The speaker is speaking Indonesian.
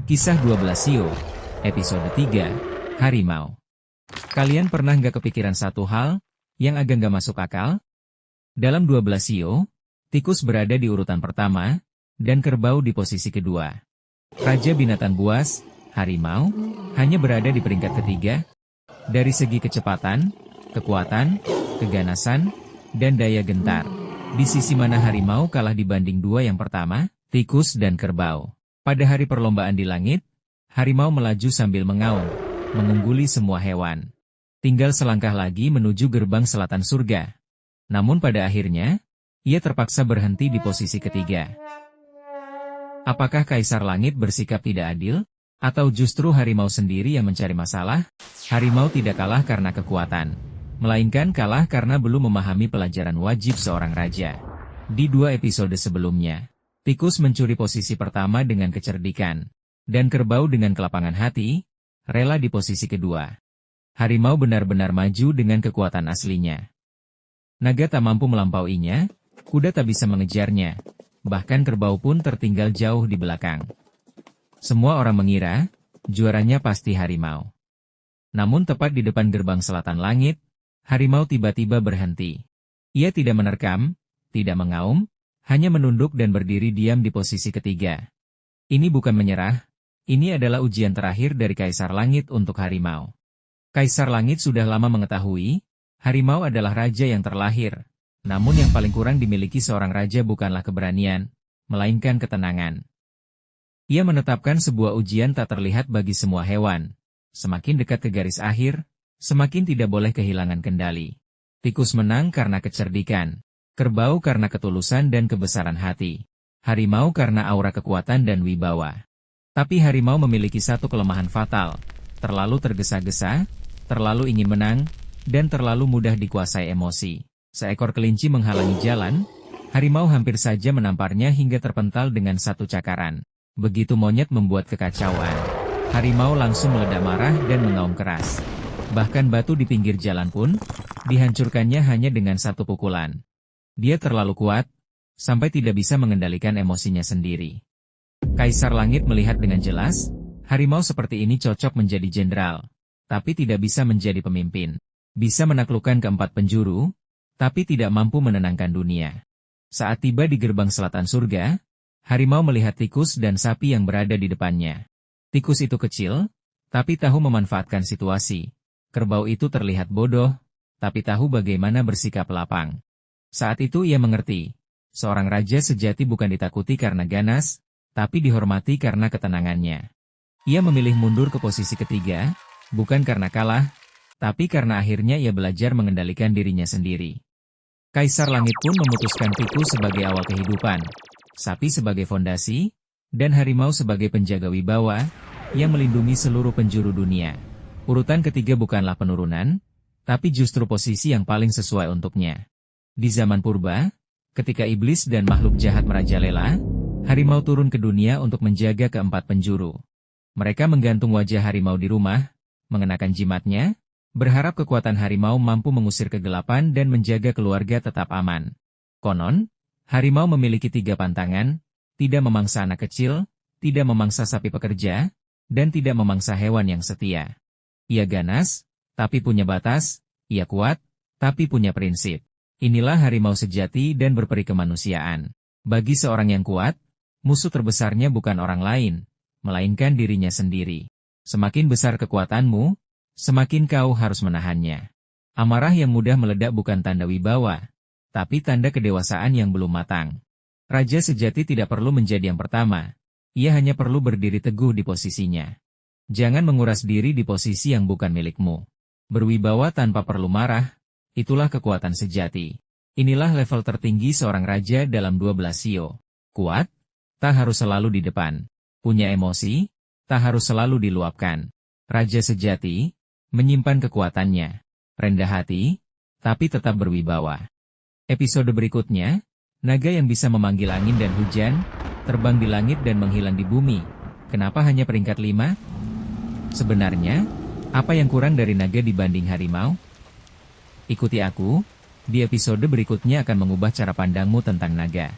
Kisah 12 Shio, episode 3, Harimau. Kalian pernah nggak kepikiran satu hal, yang agak nggak masuk akal? Dalam 12 Shio, tikus berada di urutan pertama, dan kerbau di posisi kedua. Raja binatang buas, harimau, hanya berada di peringkat ketiga. Dari segi kecepatan, kekuatan, keganasan, dan daya gentar. Di sisi mana harimau kalah dibanding dua yang pertama, tikus dan kerbau? Pada hari perlombaan di langit, harimau melaju sambil mengaum, mengungguli semua hewan. Tinggal selangkah lagi menuju gerbang selatan surga. Namun pada akhirnya, ia terpaksa berhenti di posisi ketiga. Apakah Kaisar Langit bersikap tidak adil? Atau justru harimau sendiri yang mencari masalah? Harimau tidak kalah karena kekuatan, melainkan kalah karena belum memahami pelajaran wajib seorang raja. Di 2 episode sebelumnya, tikus mencuri posisi pertama dengan kecerdikan, dan kerbau dengan kelapangan hati, rela di posisi kedua. Harimau benar-benar maju dengan kekuatan aslinya. Naga tak mampu melampauinya, kuda tak bisa mengejarnya, bahkan kerbau pun tertinggal jauh di belakang. Semua orang mengira, juaranya pasti harimau. Namun tepat di depan gerbang selatan langit, harimau tiba-tiba berhenti. Ia tidak menerkam, tidak mengaum, hanya menunduk dan berdiri diam di posisi ketiga. Ini bukan menyerah, ini adalah ujian terakhir dari Kaisar Langit untuk harimau. Kaisar Langit sudah lama mengetahui, harimau adalah raja yang terlahir. Namun yang paling kurang dimiliki seorang raja bukanlah keberanian, melainkan ketenangan. Ia menetapkan sebuah ujian tak terlihat bagi semua hewan. Semakin dekat ke garis akhir, semakin tidak boleh kehilangan kendali. Tikus menang karena kecerdikan. Kerbau karena ketulusan dan kebesaran hati. Harimau karena aura kekuatan dan wibawa. Tapi harimau memiliki satu kelemahan fatal. Terlalu tergesa-gesa, terlalu ingin menang, dan terlalu mudah dikuasai emosi. Seekor kelinci menghalangi jalan, harimau hampir saja menamparnya hingga terpental dengan satu cakaran. Begitu monyet membuat kekacauan, harimau langsung meledak marah dan mengaum keras. Bahkan batu di pinggir jalan pun, dihancurkannya hanya dengan satu pukulan. Dia terlalu kuat, sampai tidak bisa mengendalikan emosinya sendiri. Kaisar Langit melihat dengan jelas, harimau seperti ini cocok menjadi jenderal, tapi tidak bisa menjadi pemimpin. Bisa menaklukkan keempat penjuru, tapi tidak mampu menenangkan dunia. Saat tiba di gerbang selatan surga, harimau melihat tikus dan sapi yang berada di depannya. Tikus itu kecil, tapi tahu memanfaatkan situasi. Kerbau itu terlihat bodoh, tapi tahu bagaimana bersikap lapang. Saat itu ia mengerti, seorang raja sejati bukan ditakuti karena ganas, tapi dihormati karena ketenangannya. Ia memilih mundur ke posisi ketiga, bukan karena kalah, tapi karena akhirnya ia belajar mengendalikan dirinya sendiri. Kaisar Langit pun memutuskan tikus sebagai awal kehidupan, sapi sebagai fondasi, dan harimau sebagai penjaga wibawa, yang melindungi seluruh penjuru dunia. Urutan ketiga bukanlah penurunan, tapi justru posisi yang paling sesuai untuknya. Di zaman purba, ketika iblis dan makhluk jahat merajalela, harimau turun ke dunia untuk menjaga keempat penjuru. Mereka menggantung wajah harimau di rumah, mengenakan jimatnya, berharap kekuatan harimau mampu mengusir kegelapan dan menjaga keluarga tetap aman. Konon, harimau memiliki 3 pantangan, tidak memangsa anak kecil, tidak memangsa sapi pekerja, dan tidak memangsa hewan yang setia. Ia ganas, tapi punya batas, ia kuat, tapi punya prinsip. Inilah harimau sejati dan berperi kemanusiaan. Bagi seorang yang kuat, musuh terbesarnya bukan orang lain, melainkan dirinya sendiri. Semakin besar kekuatanmu, semakin kau harus menahannya. Amarah yang mudah meledak bukan tanda wibawa, tapi tanda kedewasaan yang belum matang. Raja sejati tidak perlu menjadi yang pertama, ia hanya perlu berdiri teguh di posisinya. Jangan menguras diri di posisi yang bukan milikmu. Berwibawa tanpa perlu marah, itulah kekuatan sejati. Inilah level tertinggi seorang raja dalam 12 Shio. Kuat, tak harus selalu di depan. Punya emosi, tak harus selalu diluapkan. Raja sejati, menyimpan kekuatannya. Rendah hati, tapi tetap berwibawa. Episode berikutnya, naga yang bisa memanggil angin dan hujan, terbang di langit dan menghilang di bumi. Kenapa hanya peringkat 5? Sebenarnya, apa yang kurang dari naga dibanding harimau? Ikuti aku, di episode berikutnya akan mengubah cara pandangmu tentang naga.